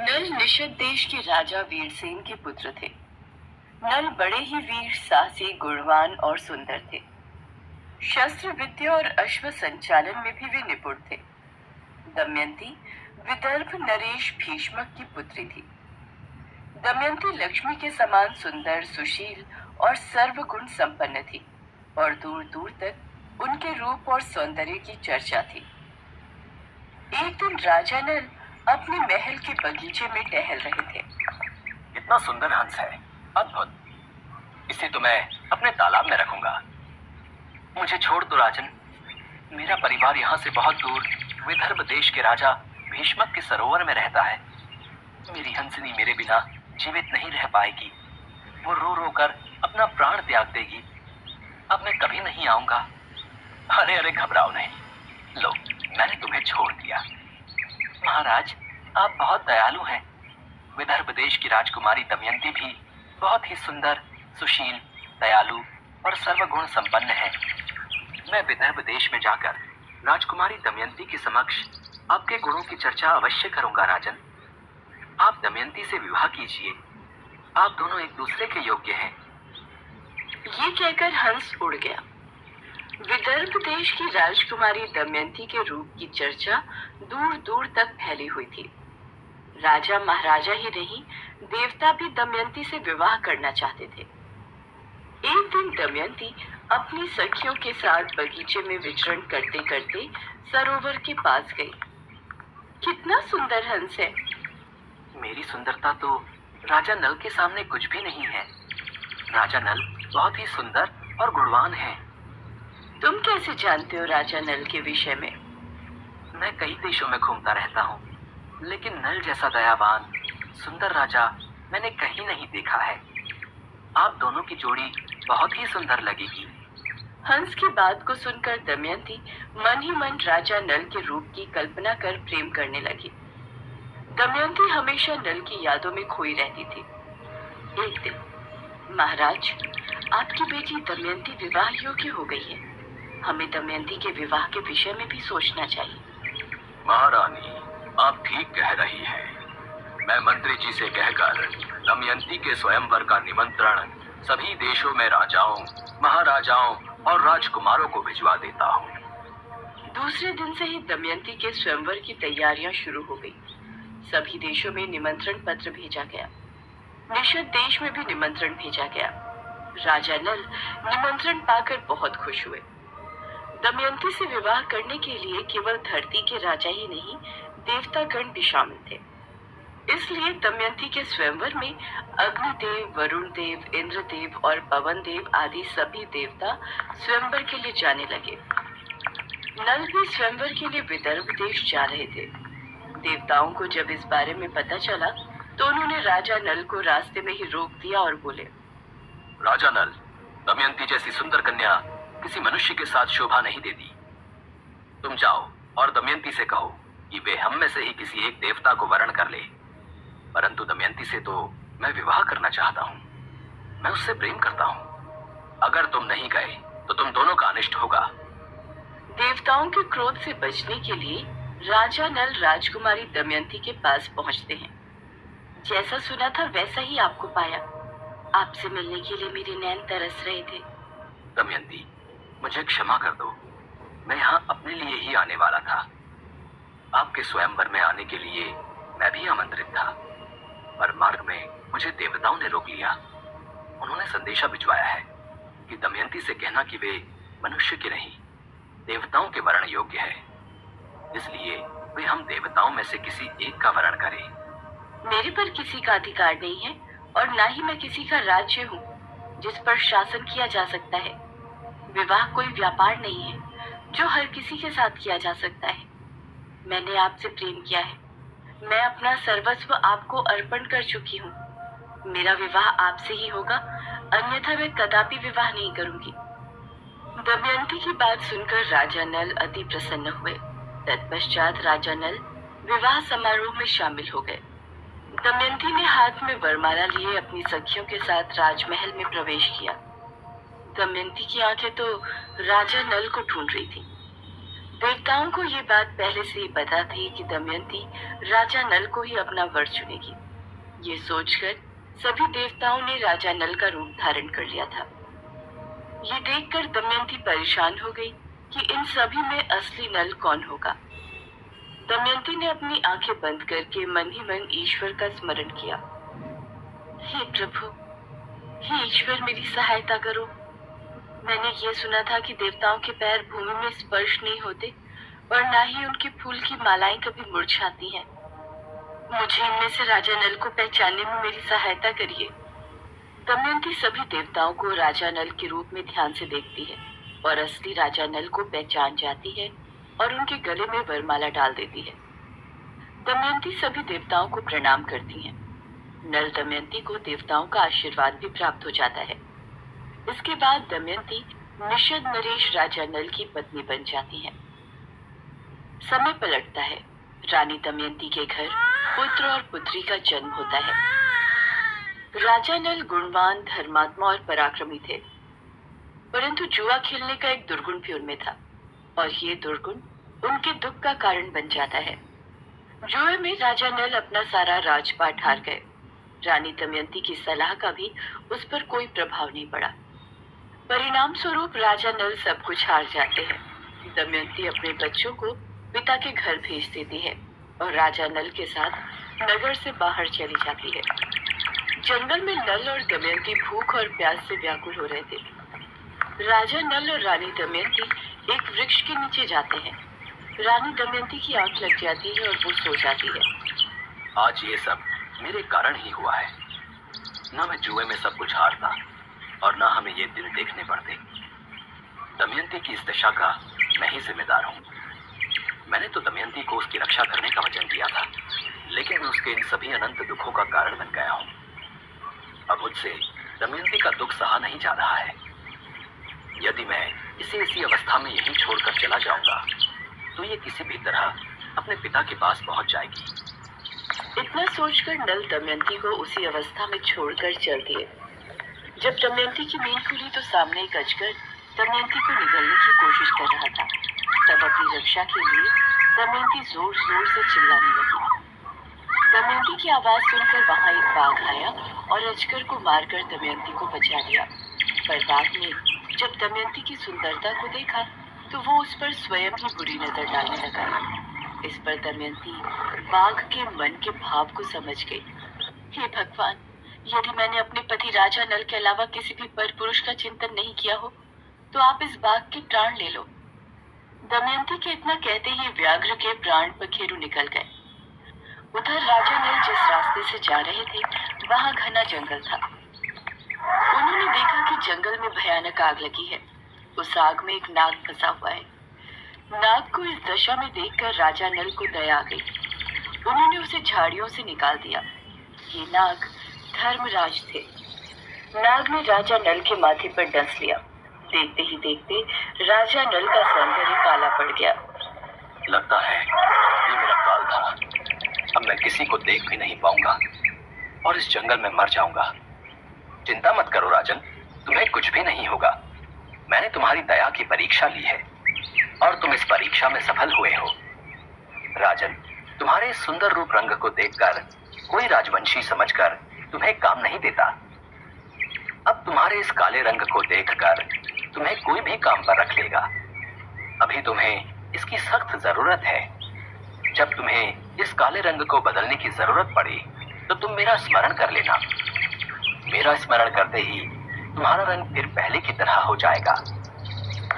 नल निषद देश के राजा वीरसेन के पुत्र थे। नल बड़े ही वीर, साहसी, गुणवान और सुंदर थे। शस्त्र विद्या और अश्व संचालन में भी वे निपुण थे। दमयंती विदर्भ नरेश भीष्मक की पुत्री थी। दमयंती लक्ष्मी के समान सुंदर, सुशील और सर्वगुण संपन्न थी और दूर दूर तक उनके रूप और सौंदर्य की चर्चा थी। एक दिन राजा नल अपने महल के बगीचे में टहल रहे थे। इतना सुंदर हंस है, अद्भुत। इसे तो मैं अपने तालाब में रखूंगा। मुझे छोड़ दो राजन। मेरा परिवार यहाँ से बहुत दूर विदर्भ देश के राजा भीष्मक के सरोवर में रहता है। मेरी हंसनी मेरे बिना जीवित नहीं रह पाएगी। वो रो रो कर अपना प्राण त्याग देगी। अब मैं कभी नहीं आऊंगा। अरे अरे, घबराओ नहीं। लो, मैंने तुम्हें छोड़ दिया। महाराज, आप बहुत दयालु हैं। विदर्भ देश की राजकुमारी दमयंती भी बहुत ही सुंदर, सुशील, दयालु और सर्वगुण संपन्न है। मैं विदर्भ देश में जाकर राजकुमारी दमयंती के समक्ष आपके गुणों की चर्चा अवश्य करूंगा राजन। आप दमयंती से विवाह कीजिए। आप दोनों एक दूसरे के योग्य हैं। ये कहकर हंस उड़ गया। विदर्भ देश की राजकुमारी दमयंती के रूप की चर्चा दूर दूर तक फैली हुई थी। राजा महाराजा ही नहीं, देवता भी दमयंती से विवाह करना चाहते थे। एक दिन दमयंती अपनी सखियों के साथ बगीचे में विचरण करते करते सरोवर के पास गई। कितना सुंदर हंस है। मेरी सुंदरता तो राजा नल के सामने कुछ भी नहीं है। राजा नल बहुत ही सुंदर और गुणवान है। तुम कैसे जानते हो राजा नल के विषय में? मैं कई देशों में घूमता रहता हूँ, लेकिन नल जैसा दयावान, सुंदर राजा मैंने कहीं नहीं देखा है। आप दोनों की जोड़ी बहुत ही सुंदर लगेगी। हंस की बात को सुनकर दमयंती मन ही मन राजा नल के रूप की कल्पना कर प्रेम करने लगी। दमयंती हमेशा नल की यादों में खोई रहती थी। एक दिन, महाराज, आपकी बेटी दमयंती विवाह योग्य हो गई है। हमें दमयंती के विवाह के विषय में भी सोचना चाहिए। महारानी, आप ठीक कह रही हैं। मैं मंत्री जी से कहकर दमयंती के स्वयंवर का निमंत्रण सभी देशों में राजाओं, महाराजाओं और राजकुमारों को भिजवा देता हूँ। दूसरे दिन से ही दमयंती के स्वयंवर की तैयारियां शुरू हो गई। सभी देशों में निमंत्रण पत्र भेजा गया। निषद देश में भी निमंत्रण भेजा गया। राजा नल निमंत्रण पाकर बहुत खुश हुए। दमयंती से विवाह करने के लिए केवल धरती के राजा ही नहीं, देवतागण भी शामिल थे। इसलिए दमयंती के स्वयंवर में अग्निदेव, वरुण देव, इंद्रदेव और पवन देव आदि सभी देवता स्वयंवर के लिए जाने लगे। नल भी स्वयंवर के लिए विदर्भ देश जा रहे थे। देवताओं को जब इस बारे में पता चला तो उन्होंने राजा नल को रास्ते में ही रोक दिया और बोले, राजा नल, दमयंती जैसी सुंदर कन्या किसी मनुष्य के साथ शोभा नहीं देती। तुम जाओ और दमयंती से कहो कि वे हम में से ही किसी एक देवता को वरण कर ले। परंतु दमयंती से तो मैं विवाह करना चाहता हूँ। मैं उससे प्रेम करता हूँ। अगर तुम नहीं गए तो तुम दोनों का अनिष्ट होगा। देवताओं के क्रोध से बचने के लिए राजा नल राजकुमारी दमयंती के पास पहुंचते हैं। जैसा सुना था वैसा ही आपको पाया। आपसे मिलने के लिए मेरे नैन तरस रहे थे। दमयंती, मुझे क्षमा कर दो। मैं यहाँ अपने लिए ही आने वाला था। आपके स्वयंवर में आने के लिए मैं भी आमंत्रित था, पर मार्ग में मुझे देवताओं ने रोक लिया। उन्होंने संदेशा भिजवाया है कि दमयंती से कहना कि वे मनुष्य के नहीं, देवताओं के वरण योग्य है। इसलिए वे हम देवताओं में से किसी एक का वरण करें। मेरे पर किसी का अधिकार नहीं है और ना ही मैं किसी का राज्य हूँ जिस पर शासन किया जा सकता है। विवाह कोई व्यापार नहीं है जो हर किसी के साथ किया जा सकता है। मैंने आपसे प्रेम किया है। मैं अपना सर्वस्व आपको अर्पण कर चुकी हूँ। मेरा विवाह आपसे ही होगा, अन्यथा मैं कदापि विवाह नहीं करूंगी। दमयंती की बात सुनकर राजा नल अति प्रसन्न हुए। तत्पश्चात राजा नल विवाह समारोह में शामिल हो गए। दमयंती ने हाथ में वरमाला लिए अपनी सखियों के साथ राजमहल में प्रवेश किया। दमयंती की आंखें तो राजा नल को ढूंढ रही थी। देवताओं को ये बात पहले से ही पता थी कि दमयंती राजा नल को ही अपना वर चुनेगी। ये सोचकर सभी देवताओं ने राजा नल का रूप धारण कर लिया था। ये देखकर दमयंती परेशान हो गई कि इन सभी में असली नल कौन होगा। दमयंती ने अपनी आंखें बंद करके मन ही मन ईश्वर का स्मरण किया। हे प्रभु, हे ईश्वर, मेरी सहायता करो। मैंने ये सुना था कि देवताओं के पैर भूमि में स्पर्श नहीं होते और ना ही उनके फूल की मालाएं कभी मुरझाती हैं। मुझे इनमें से राजा नल को पहचानने में मेरी सहायता करिए। दमयंती सभी देवताओं को राजा नल के रूप में ध्यान से देखती है और असली राजा नल को पहचान जाती है और उनके गले में वरमाला डाल देती है। दमयंती सभी देवताओं को प्रणाम करती है। नल दमयंती को देवताओं का आशीर्वाद भी प्राप्त हो जाता है। इसके बाद दमयंती निषद नरेश राजा नल की पत्नी बन जाती है। समय पलटता है। रानी दमयंती के घर पुत्र और पुत्री का जन्म होता है। राजा नल गुणवान, धर्मात्मा और पराक्रमी थे, परंतु जुआ खेलने का एक दुर्गुण भी उनमें था और ये दुर्गुण उनके दुख का कारण बन जाता है। जुए में राजा नल अपना सारा राजपाट हार गए। रानी दमयंती की सलाह का भी उस पर कोई प्रभाव नहीं पड़ा। परिणाम स्वरूप राजा नल सब कुछ हार जाते हैं। दमयंती अपने बच्चों को पिता के घर भेज देती है और राजा नल के साथ नगर से बाहर चली जाती है। जंगल में नल और दमयंती भूख और प्यास से व्याकुल हो रहे थे। राजा नल और रानी दमयंती एक वृक्ष के नीचे जाते हैं। रानी दमयंती की आंख लग जाती है और वो सो जाती है। आज ये सब मेरे कारण ही हुआ है। ना मैं जुए में सब कुछ हारता और ना हमें ये दिन देखने पड़ते। दमयंती की इस दशा का मैं ही जिम्मेदार हूँ। मैंने तो दमयंती को उसकी रक्षा करने का वचन दिया था, लेकिन मैं उसके इन सभी अनंत दुखों का कारण बन गया हूँ। अब मुझसे दमयंती का दुख सहा नहीं जा रहा है। यदि मैं इसी अवस्था में यहीं छोड़कर चला जाऊंगा तो ये किसी भी तरह अपने पिता के पास पहुंच जाएगी। इतना सोचकर नल दमयंती को उसी अवस्था में छोड़कर चल दिए। जब दमयंती की नींद खुली तो सामने एक अजगर दमयंती को निगलने की कोशिश कर रहा था। तब अपनी रक्षा के लिए दमयंती जोर जोर से चिल्लाने लगी। दमयंती की आवाज सुनकर वहां एक बाघ आया और अजगर को मारकर दमयंती को बचा लिया। पर बाघ ने जब दमयंती की सुंदरता को देखा तो वो उस पर स्वयं ही बुरी नजर डालने लगा। इस पर दमयंती बाघ के मन के भाव को समझ गई। हे भगवान, यदि मैंने अपने पति राजा नल के अलावा किसी भी पर पुरुष का चिंतन नहीं किया हो तो आप इस बाघ के प्राण ले लो। दमयंती के इतना कहते ही व्याघ्र के प्राण पखेरु निकल गए। उधर राजा नल जिस रास्ते से जा रहे थे वहां घना जंगल था। उन्होंने देखा कि जंगल में भयानक आग लगी है। उस आग में एक नाग फंसा हुआ है। नाग को इस दशा में देखकर राजा नल को दया आ गई। उन्होंने उसे झाड़ियों से निकाल दिया। ये नाग धर्मराज थे। नाग ने राजा नल के माथे पर डंस लिया। देखते ही देखते राजा नल का सौंदर्य काला पड़ गया। लगता है ये मेरा काल था। अब मैं किसी को देख भी नहीं पाऊंगा और इस जंगल में मर जाऊंगा। चिंता मत करो राजन, तुम्हें कुछ भी नहीं होगा। मैंने तुम्हारी दया की परीक्षा ली है और तुम इस परीक्षा में सफल हुए हो। राजन, तुम्हारे इस सुंदर रूप रंग को देखकर कोई राजवंशी समझकर तुम्हें काम नहीं देता। अब तुम्हारे इस काले रंग को देखकर तुम्हें कोई भी काम पर रख लेगा। अभी तुम्हें इसकी सख्त जरूरत है। जब तुम्हें इस काले रंग को बदलने की जरूरत पड़ी तो तुम मेरा स्मरण कर लेना। मेरा स्मरण करते ही तुम्हारा रंग फिर पहले की तरह हो जाएगा।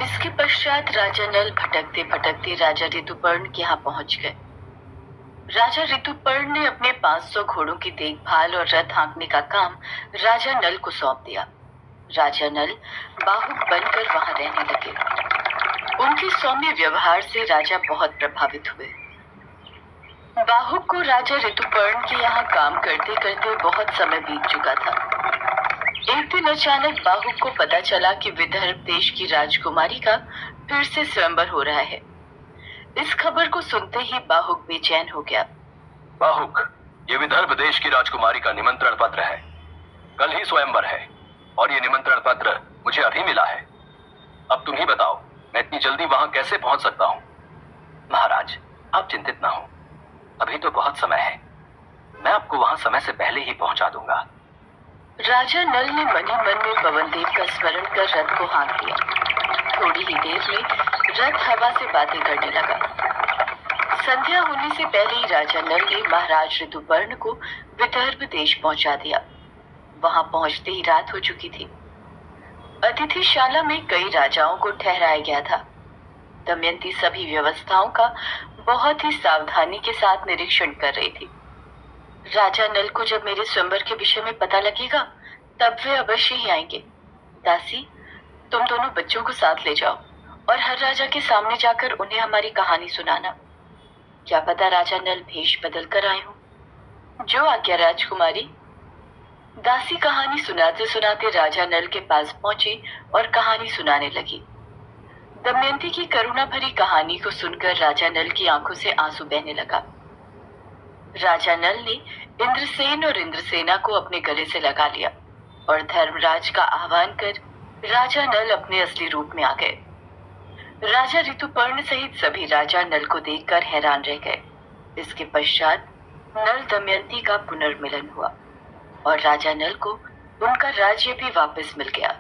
इसके पश्चात राजा नल भटकते भटकते राजा ऋतुपर्ण के यहाँ पहुंच गए। राजा ऋतुपर्ण ने अपने 500 घोड़ों की देखभाल और रथ हाँकने का काम राजा नल को सौंप दिया। राजा नल बाहुक बनकर वहां रहने लगे। उनके सौम्य व्यवहार से राजा बहुत प्रभावित हुए। बाहुक को राजा ऋतुपर्ण के यहाँ काम करते करते बहुत समय बीत चुका था। एक दिन अचानक बाहुक को पता चला कि विदर्भ देश की राजकुमारी का फिर से स्वयंवर हो रहा है। इस खबर को सुनते ही बाहुक बेचैन हो गया। बाहुक, ये विदर्भ देश की राजकुमारी का निमंत्रण पत्र है। कल ही स्वयंवर है और ये निमंत्रण पत्र मुझे अभी मिला है। अब तुम ही बताओ, मैं इतनी जल्दी वहां कैसे पहुंच सकता हूँ? महाराज, आप चिंतित ना हो, अभी तो बहुत समय है। मैं आपको वहां समय से पहले ही पहुंचा दूंगा। राजा नल ने मनी मन में पवनदेव का स्मरण कर रथ को हाँक दिया। थोड़ी ही देर में रथ हवा से बातें करने लगा। संध्या होने से पहले ही राजा नल ने महाराज ऋतुपर्ण को विदर्भ देश पहुंचा दिया। वहां पहुंचते ही रात हो चुकी थी। अतिथिशाला में कई राजाओं को ठहराया गया था। दमयंती सभी व्यवस्थाओं का बहुत ही सावधानी के साथ निरीक्षण कर रही थी। राजा नल को जब मेरे स्वयंवर के विषय में पता लगेगा तब वे अवश्य ही आएंगे। दासी, तुम दोनों बच्चों को साथ ले जाओ और हर राजा के सामने जाकर उन्हें हमारी कहानी सुनाना। क्या पता राजा नल भेष बदल कर आए हो। जो आज्ञा राजकुमारी। दासी कहानी सुनाते सुनाते राजा नल के पास पहुंची और कहानी सुनाने लगी। दमयंती की करुणा भरी कहानी को सुनकर राजा नल की आंखों से आंसू बहने लगा। राजा नल ने इंद्रसेन और इंद्रसेना को अपने गले से लगा लिया और धर्मराज का आह्वान कर राजा नल अपने असली रूप में आ गए। राजा ऋतुपर्ण सहित सभी राजा नल को देखकर हैरान रह गए। इसके पश्चात नल दमयंती का पुनर्मिलन हुआ और राजा नल को उनका राज्य भी वापस मिल गया।